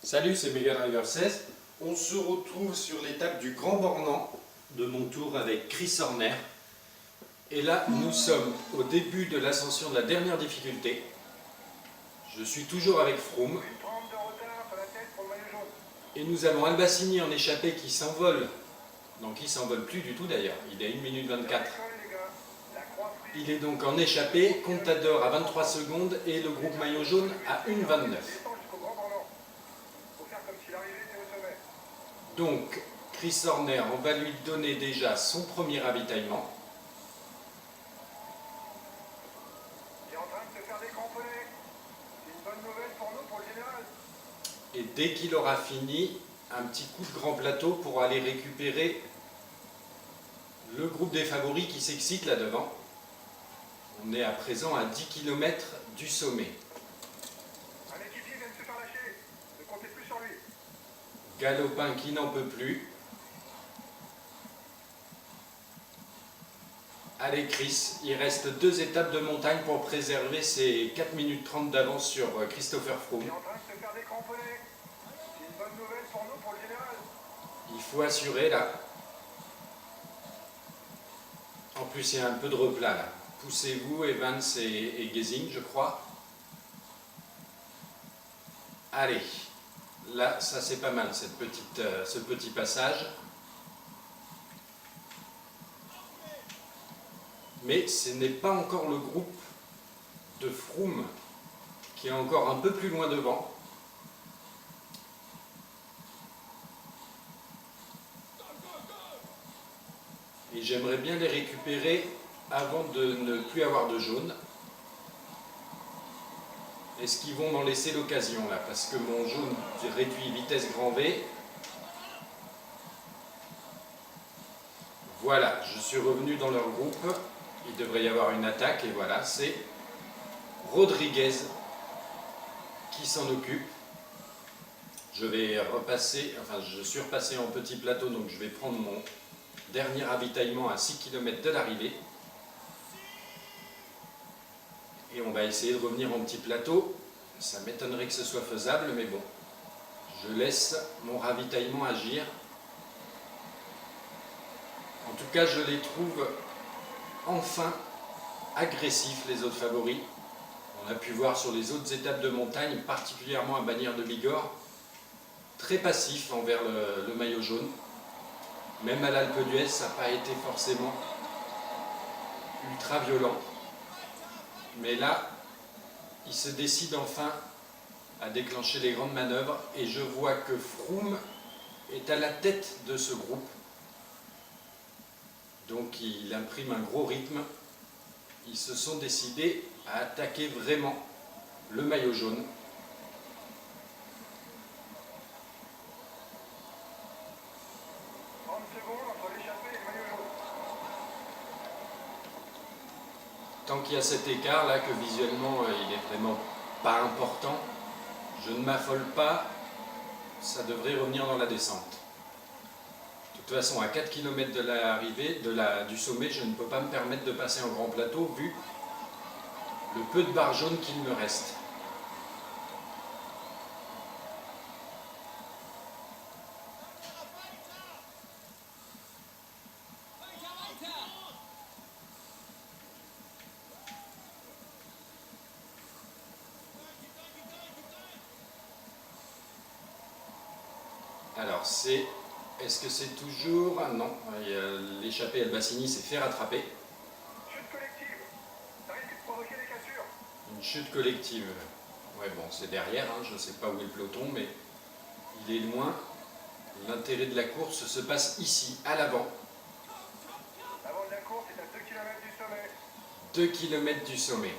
Salut, c'est Mega Driver 16. On se retrouve sur l'étape du Grand Bornand de mon tour avec Chris Horner. Et là, nous sommes au début de l'ascension de la dernière difficulté. Je suis toujours avec Froome. Et nous avons Albassini en échappée qui s'envole. Donc il s'envole plus du tout d'ailleurs. Il est à 1 minute 24. Il est donc en échappée, Contador à 23 secondes et le groupe maillot jaune à 1,29. Donc, Chris Horner, on va lui donner déjà son premier ravitaillement. Il est en train de se faire décramponner. C'est une bonne nouvelle pour nous, pour le général. Et dès qu'il aura fini, un petit coup de grand plateau pour aller récupérer le groupe des favoris qui s'excite là devant. On est à présent à 10 km du sommet. Un équipier vient de se faire lâcher. Ne comptez plus sur lui. Galopin qui n'en peut plus. Allez Chris, il reste 2 étapes de montagne pour préserver ses 4 minutes 30 d'avance sur Christopher Froome. Il est en train de se faire décramponner. C'est une bonne nouvelle pour nous, pour le général. Il faut assurer là. En plus il y a un peu de replat là. Poussez-vous Evans et Gesing je crois. Allez, là ça c'est pas mal ce petit passage. Mais ce n'est pas encore le groupe de Froome qui est encore un peu plus loin devant. Et j'aimerais bien les récupérer avant de ne plus avoir de jaune. Est-ce qu'ils vont m'en laisser l'occasion là? Parce que mon jaune réduit vitesse grand V. Voilà, je suis revenu dans leur groupe. Il devrait y avoir une attaque et voilà, c'est Rodriguez qui s'en occupe. Je vais repasser, enfin je suis repassé en petit plateau, donc je vais prendre mon dernier ravitaillement à 6 km de l'arrivée. Et on va essayer de revenir en petit plateau. Ça m'étonnerait que ce soit faisable, mais bon. Je laisse mon ravitaillement agir. En tout cas, je les trouve enfin agressifs, les autres favoris. On a pu voir sur les autres étapes de montagne, particulièrement à Bagnères de Bigorre, très passif envers le maillot jaune. Même à l'Alpe d'Huez, ça n'a pas été forcément ultra violent. Mais là, il se décide enfin à déclencher les grandes manœuvres et je vois que Froome est à la tête de ce groupe. Donc il imprime un gros rythme. Ils se sont décidés à attaquer vraiment le maillot jaune. Tant qu'il y a cet écart là, que visuellement il est vraiment pas important, je ne m'affole pas, ça devrait revenir dans la descente. De toute façon, à 4 km de l'arrivée, du sommet, je ne peux pas me permettre de passer en grand plateau vu le peu de barres jaunes qu'il me reste. Alors est-ce que c'est toujours... Ah non, l'échappée Albassini s'est fait rattraper. Chute collective. Ça risque de provoquer des cassures. Une chute collective. Ouais bon, c'est derrière, hein, je ne sais pas où est le peloton, mais il est loin. L'intérêt de la course se passe ici, à l'avant. L'avant de la course est à 2 km du sommet. 2 km du sommet.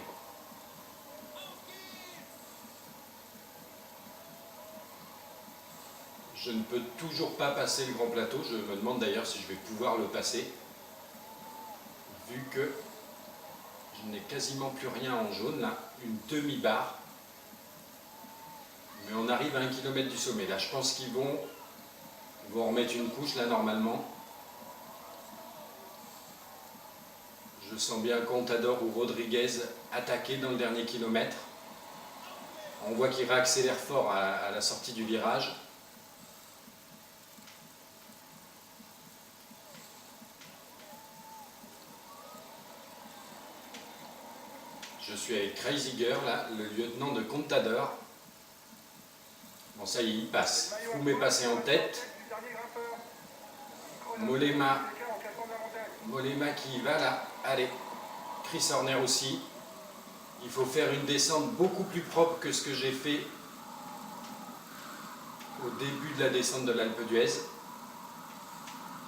Je ne peux toujours pas passer le grand plateau. Je me demande d'ailleurs si je vais pouvoir le passer. Vu que je n'ai quasiment plus rien en jaune là. Une demi-barre. Mais on arrive à 1 km du sommet. Là, je pense qu'ils vont remettre une couche là normalement. Je sens bien Contador ou Rodriguez attaquer dans le dernier kilomètre. On voit qu'il réaccélère fort à la sortie du virage. Je suis avec Crazy Girl, là, le lieutenant de Contador. Bon, ça y est, il passe. Froome est passé en tête. Mollema qui y va là. Allez, Chris Horner aussi. Il faut faire une descente beaucoup plus propre que ce que j'ai fait au début de la descente de l'Alpe d'Huez,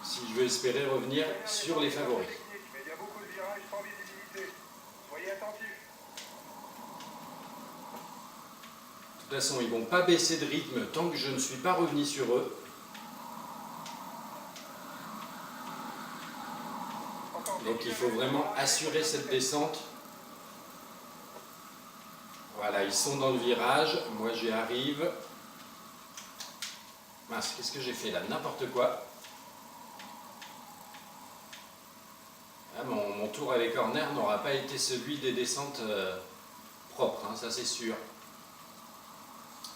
si je veux espérer revenir sur les favoris. Il y a beaucoup de virages sans visibilité. Soyez attentifs. De toute façon, ils ne vont pas baisser de rythme tant que je ne suis pas revenu sur eux. Donc il faut vraiment assurer cette descente. Voilà, ils sont dans le virage, moi j'y arrive. Mince, qu'est-ce que j'ai fait là? N'importe quoi. Ah, mon tour avec Horner n'aura pas été celui des descentes propres, hein, ça c'est sûr.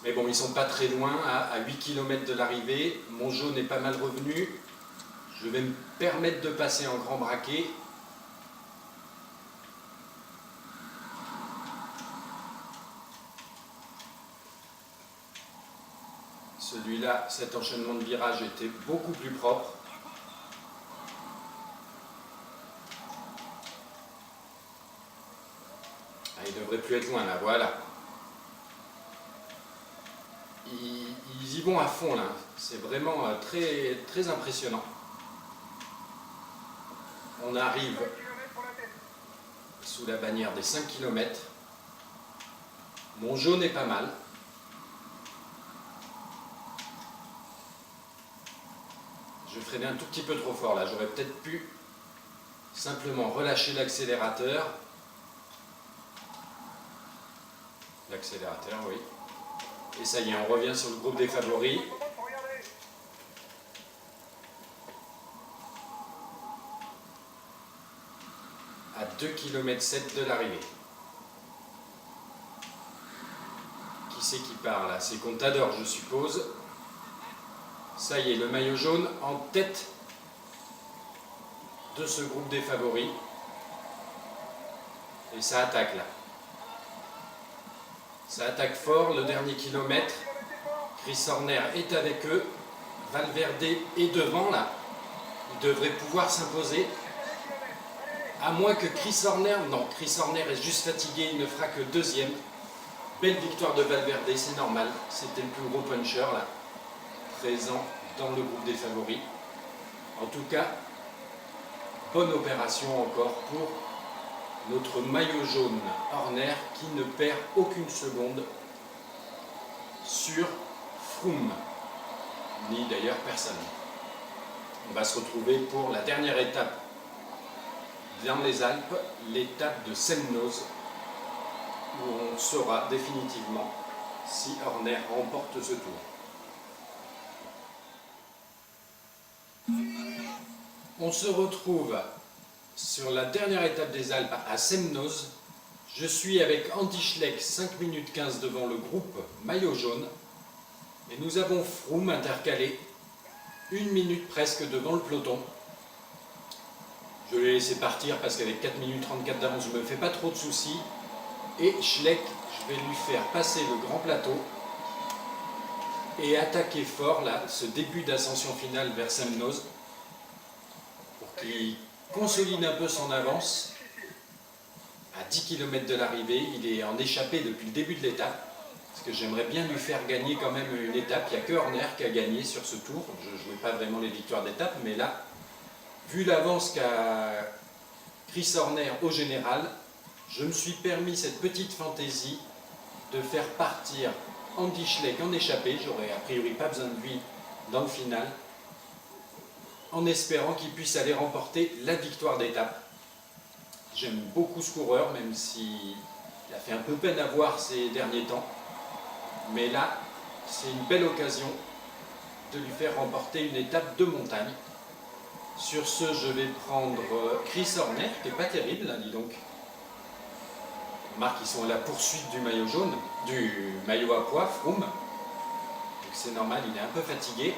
Mais bon, ils sont pas très loin, à 8 km de l'arrivée. Mon jaune est pas mal revenu. Je vais me permettre de passer en grand braquet. Celui-là, cet enchaînement de virages était beaucoup plus propre. Ah, il ne devrait plus être loin là, voilà. Ils y vont à fond là, c'est vraiment très, très impressionnant. On arrive sous la bannière des 5 km. Mon jaune est pas mal. Je freinais un tout petit peu trop fort là, j'aurais peut-être pu simplement relâcher l'accélérateur. L'accélérateur, oui. Et ça y est, on revient sur le groupe des favoris. À 2,7 km de l'arrivée. Qui c'est qui part là? C'est Contador, je suppose. Ça y est, le maillot jaune en tête de ce groupe des favoris. Et ça attaque là. Ça attaque fort, le dernier kilomètre. Chris Horner est avec eux. Valverde est devant là. Il devrait pouvoir s'imposer. À moins que Chris Horner... Non, Chris Horner est juste fatigué, il ne fera que deuxième. Belle victoire de Valverde, c'est normal. C'était le plus gros puncher là, présent dans le groupe des favoris. En tout cas, bonne opération encore pour notre maillot jaune Horner qui ne perd aucune seconde sur Froome, ni d'ailleurs personne. On va se retrouver pour la dernière étape dans les Alpes, l'étape de Semnoz, où on saura définitivement si Horner remporte ce tour. On se retrouve sur la dernière étape des Alpes à Semnoz. Je suis avec Andy Schleck, 5 minutes 15 devant le groupe maillot jaune. Et nous avons Froome intercalé, 1 minute presque devant le peloton. Je l'ai laissé partir parce qu'avec 4 minutes 34 d'avance, je ne me fais pas trop de soucis. Et Schleck, je vais lui faire passer le grand plateau et attaquer fort là, ce début d'ascension finale vers Semnoz pour qu'il consolide un peu son avance. À 10 km de l'arrivée, il est en échappée depuis le début de l'étape. Parce que j'aimerais bien lui faire gagner quand même une étape. Il n'y a que Horner qui a gagné sur ce tour. Je ne jouais pas vraiment les victoires d'étape, mais là, vu l'avance qu'a Chris Horner au général, je me suis permis cette petite fantaisie de faire partir Andy Schleck en échappée. J'aurais a priori pas besoin de lui dans le final, en espérant qu'il puisse aller remporter la victoire d'étape. J'aime beaucoup ce coureur, même s'il a fait un peu peine à voir ces derniers temps. Mais là, c'est une belle occasion de lui faire remporter une étape de montagne. Sur ce, je vais prendre Chris Horner, qui n'est pas terrible, là, dis donc. Remarque, ils sont à la poursuite du maillot jaune, du maillot à pois, Froome. Donc c'est normal, il est un peu fatigué.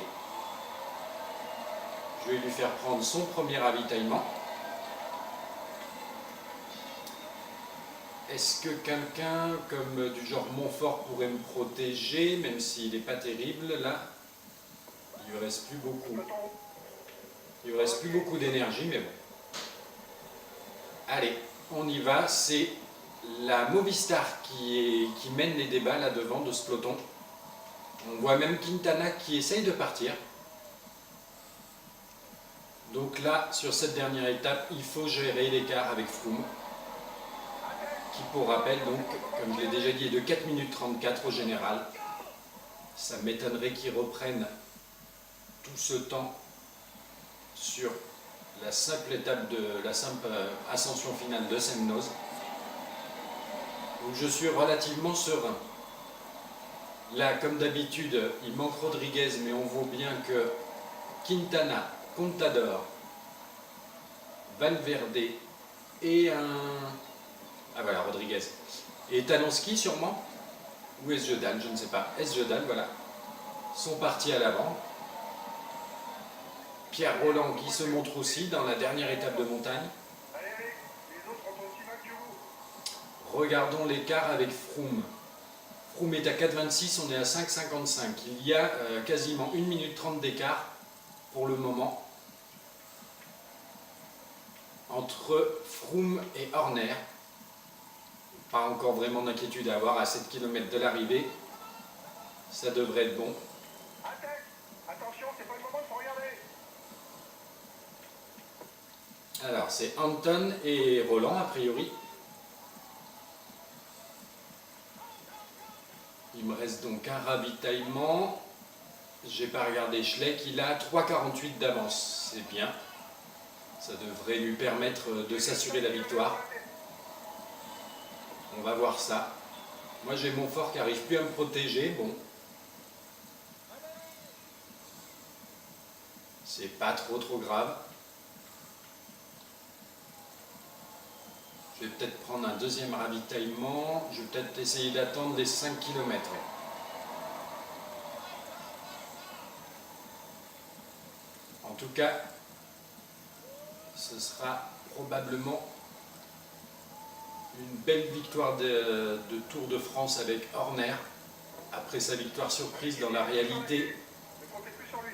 Je vais lui faire prendre son premier ravitaillement. Est-ce que quelqu'un comme du genre Montfort pourrait me protéger, même s'il n'est pas terrible là? Il lui reste plus beaucoup. Il lui reste plus beaucoup d'énergie, mais bon. Allez, on y va. C'est la Movistar qui mène les débats là devant de ce peloton. On voit même Quintana qui essaye de partir. Donc là, sur cette dernière étape, il faut gérer l'écart avec Froome, qui pour rappel, donc, comme je l'ai déjà dit, est de 4 minutes 34 au général. Ça m'étonnerait qu'il reprenne tout ce temps sur la simple étape de la simple ascension finale de Semnoz. Donc je suis relativement serein. Là, comme d'habitude, il manque Rodriguez, mais on voit bien que Quintana, Contador, Valverde et un... Ah voilà, Rodriguez. Et Talonski sûrement. Ou Esjodal, je ne sais pas. Esjodal, voilà. Sont partis à l'avant. Pierre Roland qui se montre aussi dans la dernière étape de montagne. Allez, les autres ont aussi mal que vous. Regardons l'écart avec Froome. Froome est à 4,26, on est à 5,55. Il y a quasiment 1 minute 30 d'écart pour le moment entre Froome et Horner. Pas encore vraiment d'inquiétude à avoir à 7 km de l'arrivée. Ça devrait être bon. Attaque! Attention, c'est pas le moment de se regarder. Alors, c'est Anton et Roland, a priori. Il me reste donc un ravitaillement. J'ai pas regardé Schleck, il a 3,48 d'avance. C'est bien. Ça devrait lui permettre de s'assurer la victoire. On va voir ça. Moi, j'ai Montfort qui n'arrive plus à me protéger. Bon. C'est pas trop grave. Je vais peut-être prendre un deuxième ravitaillement. Je vais peut-être essayer d'attendre les 5 km. En tout cas, ce sera probablement une belle victoire de Tour de France avec Horner. Après sa victoire surprise dans la réalité Ne comptez plus sur lui.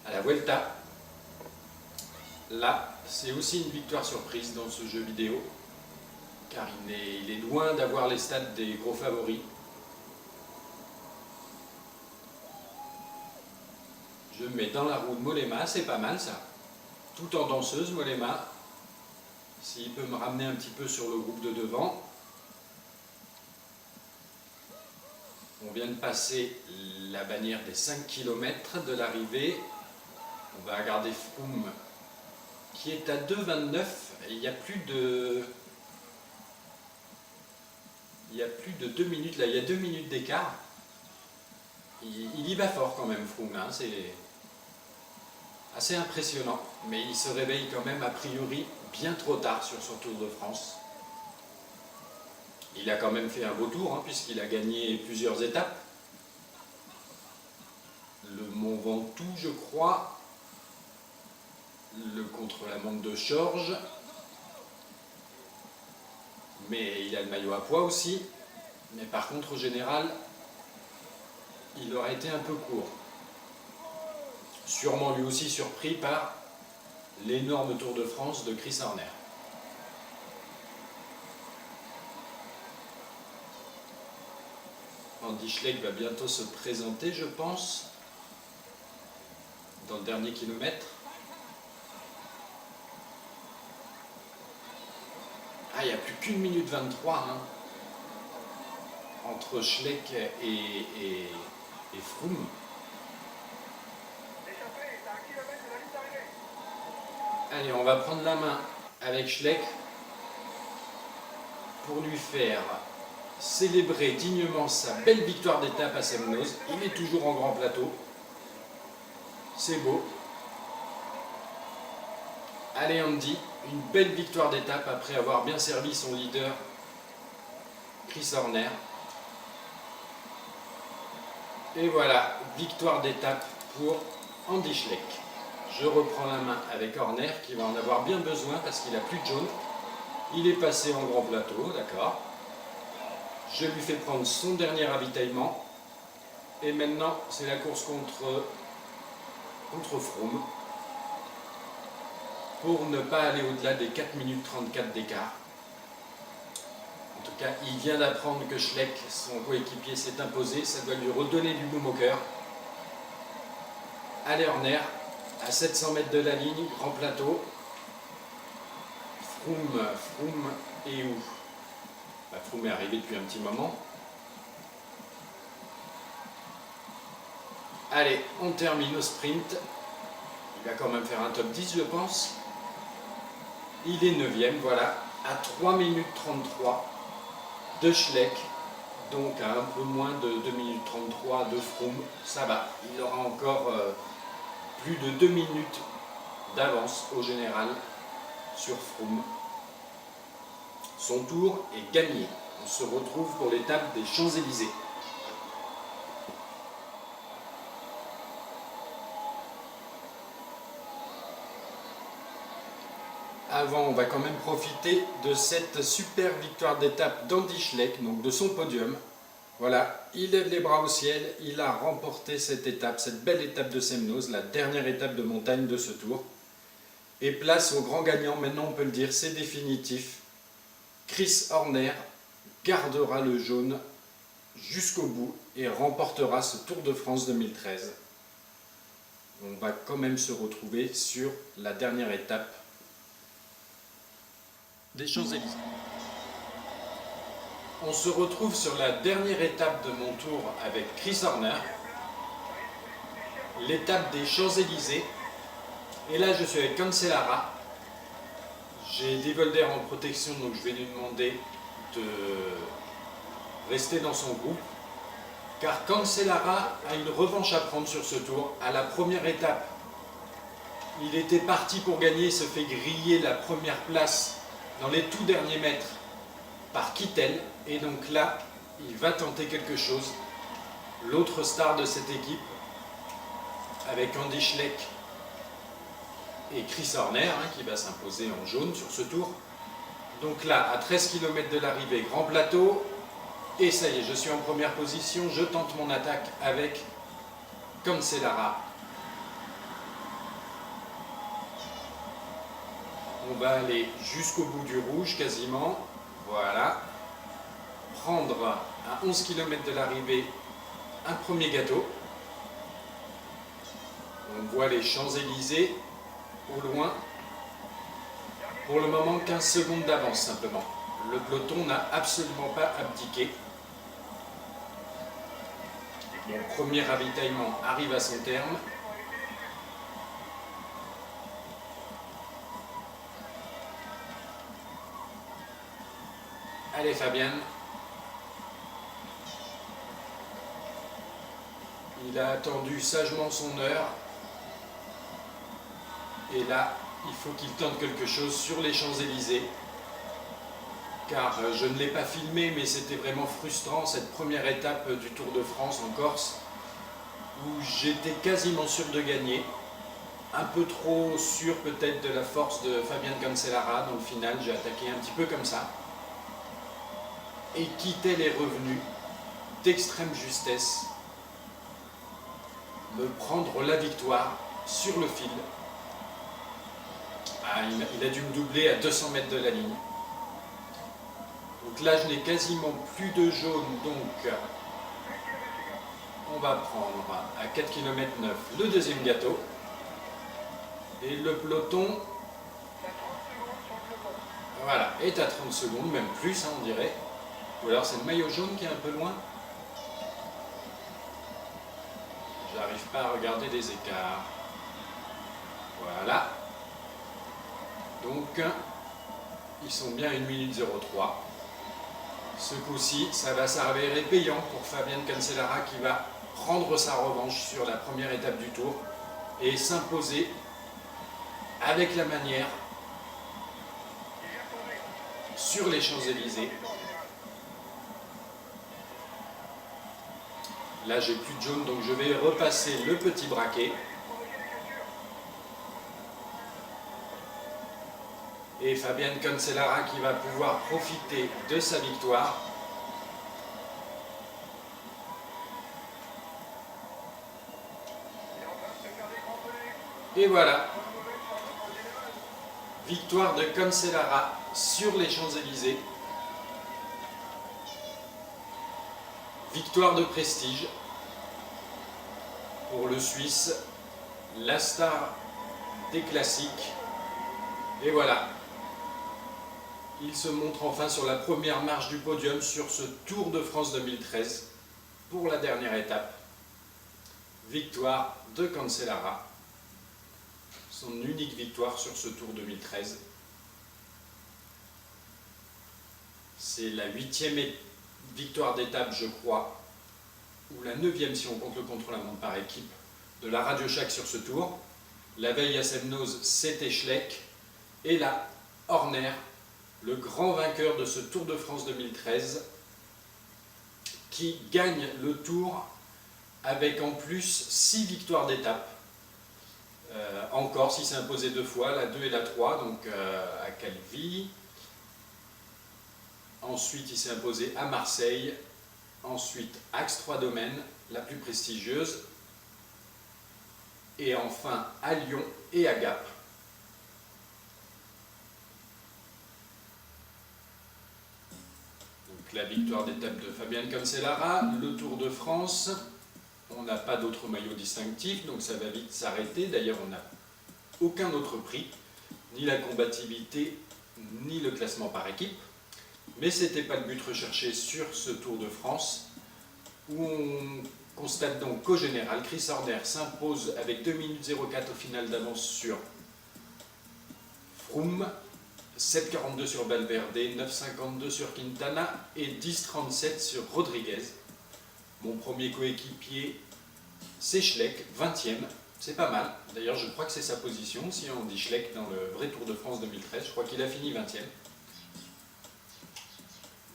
à la Vuelta. Là, c'est aussi une victoire surprise dans ce jeu vidéo, car il est loin d'avoir les stats des gros favoris. Je me mets dans la roue de Mollema, c'est pas mal ça. Tout en danseuse, Mollema. S'il peut me ramener un petit peu sur le groupe de devant. On vient de passer la bannière des 5 km de l'arrivée. On va regarder Froome qui est à 2,29. Il y a plus de 2 minutes là, il y a 2 minutes d'écart. Il y va fort quand même, Froome, hein. C'est assez impressionnant, mais il se réveille quand même a priori bien trop tard sur son Tour de France. Il a quand même fait un beau tour, hein, puisqu'il a gagné plusieurs étapes. Le Mont Ventoux, je crois. Le contre-la-montre de Chorges. Mais il a le maillot à pois aussi. Mais par contre, au général, il aurait été un peu court. Sûrement lui aussi surpris par l'énorme Tour de France de Chris Horner. Andy Schleck va bientôt se présenter, je pense, dans le dernier kilomètre. Ah, il n'y a plus qu'1 minute 23 hein, entre Schleck et Froome. L'échappée est à 1 km de la ligne d'arrivée. Allez, on va prendre la main avec Schleck pour lui faire célébrer dignement sa belle victoire d'étape à Semnoz. Il est toujours en grand plateau. C'est beau. Allez Andy, une belle victoire d'étape après avoir bien servi son leader Chris Horner. Et voilà, victoire d'étape pour Andy Schleck. Je reprends la main avec Horner qui va en avoir bien besoin parce qu'il n'a plus de jaune. Il est passé en grand plateau, d'accord. Je lui fais prendre son dernier ravitaillement. Et maintenant, c'est la course contre Froome. Pour ne pas aller au-delà des 4 minutes 34 d'écart. En tout cas, il vient d'apprendre que Schleck, son coéquipier, s'est imposé. Ça doit lui redonner du baume au cœur. Allez, Horner, à 700 mètres de la ligne, grand plateau. Froome est où? Froome est arrivé depuis un petit moment. Allez, on termine au sprint. Il va quand même faire un top 10, je pense. Il est 9e, voilà, à 3 minutes 33 de Schleck. Donc à un peu moins de 2 minutes 33 de Froome. Ça va, il aura encore plus de 2 minutes d'avance au général sur Froome. Son tour est gagné. On se retrouve pour l'étape des Champs-Élysées. Avant, on va quand même profiter de cette super victoire d'étape d'Andy Schleck, donc de son podium. Voilà, il lève les bras au ciel, il a remporté cette étape, cette belle étape de Semnoz, la dernière étape de montagne de ce tour. Et place au grand gagnant, maintenant on peut le dire, c'est définitif. Chris Horner gardera le jaune jusqu'au bout et remportera ce Tour de France 2013. On va quand même se retrouver sur la dernière étape des Champs-Élysées. On se retrouve sur la dernière étape de mon tour avec Chris Horner, l'étape des Champs-Élysées. Et là, je suis avec Cancellara. J'ai des vols d'air en protection, donc je vais lui demander de rester dans son groupe. Car Cancellara a une revanche à prendre sur ce tour. À la première étape, il était parti pour gagner, se fait griller la première place dans les tout derniers mètres par Kittel. Et donc là, il va tenter quelque chose. L'autre star de cette équipe, avec Andy Schleck et Chris Horner, qui va s'imposer en jaune sur ce tour. Donc là, à 13 km de l'arrivée, grand plateau. Et ça y est, je suis en première position. Je tente mon attaque avec Cancellara. On va aller jusqu'au bout du rouge quasiment. Voilà. Prendre à 11 km de l'arrivée un premier gâteau. On voit les Champs-Élysées au loin. Pour le moment, 15 secondes d'avance simplement. Le peloton n'a absolument pas abdiqué. Mon premier ravitaillement arrive à son terme. Allez Fabienne. Il a attendu sagement son heure. Et là, il faut qu'il tente quelque chose sur les Champs-Élysées. Car je ne l'ai pas filmé, mais c'était vraiment frustrant cette première étape du Tour de France en Corse, où j'étais quasiment sûr de gagner. Un peu trop sûr peut-être de la force de Fabien Cancellara. Dans le final, j'ai attaqué un petit peu comme ça. Et Kittel est revenu d'extrême justesse me prendre la victoire sur le fil. Il a dû me doubler à 200 mètres de la ligne. Donc là, je n'ai quasiment plus de jaune, donc on va prendre à 4 km 9 le deuxième gâteau. Et le peloton, voilà, est à 30 secondes, même plus, on dirait. Ou alors c'est le maillot jaune qui est un peu loin. J'arrive pas à regarder les écarts. Voilà. Donc, ils sont bien à 1 minute 03. Ce coup-ci, ça va s'avérer payant pour Fabien Cancellara qui va prendre sa revanche sur la première étape du Tour et s'imposer avec la manière sur les Champs-Élysées. Là, j'ai plus de jaune, donc je vais repasser le petit braquet. Et Fabian Cancellara qui va pouvoir profiter de sa victoire. Et voilà, victoire de Cancellara sur les Champs-Élysées. Victoire de prestige pour le Suisse, la star des classiques. Et voilà, il se montre enfin sur la première marche du podium sur ce Tour de France 2013 pour la dernière étape. Victoire de Cancellara, son unique victoire sur ce Tour 2013. C'est la 8e victoire d'étape, je crois, ou la 9e si on compte le contre-la-montre par équipe, de la Radio Shack sur ce tour. La veille à Semnoz, c'était Schleck. Et là, Horner, le grand vainqueur de ce Tour de France 2013, qui gagne le Tour avec en plus 6 victoires d'étape. En Corse, il s'est imposé 2 fois, la 2 et la 3, donc à Calvi. Ensuite, il s'est imposé à Marseille. Ensuite, Axe 3 Domaines, la plus prestigieuse. Et enfin, à Lyon et à Gap. Donc la victoire d'étape de Fabian Cancellara, le Tour de France. On n'a pas d'autre maillot distinctif, donc ça va vite s'arrêter. D'ailleurs, on n'a aucun autre prix, ni la combativité, ni le classement par équipe. Mais ce n'était pas le but recherché sur ce Tour de France, où on constate donc qu'au général, Chris Horner s'impose avec 2 minutes 04 au final d'avance sur Froome, 7,42 sur Valverde, 9,52 sur Quintana et 10,37 sur Rodriguez. Mon premier coéquipier, c'est Schleck, 20e, c'est pas mal. D'ailleurs, je crois que c'est sa position, si on dit Schleck dans le vrai Tour de France 2013, je crois qu'il a fini 20e.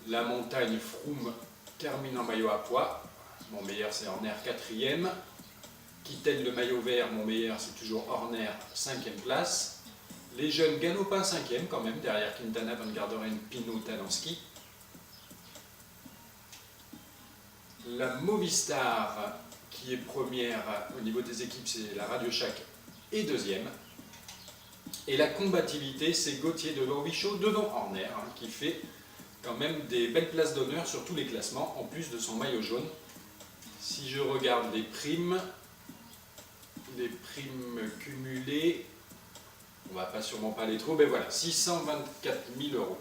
La montagne, Froome termine en maillot à pois. Mon meilleur, c'est Horner, 4e. Kittel, le maillot vert, mon meilleur, c'est toujours Horner, 5e place. Les jeunes, Galopin, 5e quand même, derrière Quintana, Van Garderen, Pinot, Talanski. La Movistar, qui est première au niveau des équipes, c'est la Radio Shack, et 2e. Et la combativité, c'est Gauthier de Lorbichaud devant Horner, qui fait quand même des belles places d'honneur sur tous les classements, en plus de son maillot jaune. Si je regarde les primes cumulées, on va pas sûrement pas les trouver, mais voilà, 624 000 €.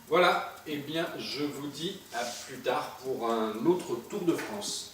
Voilà, et bien je vous dis à plus tard pour un autre Tour de France.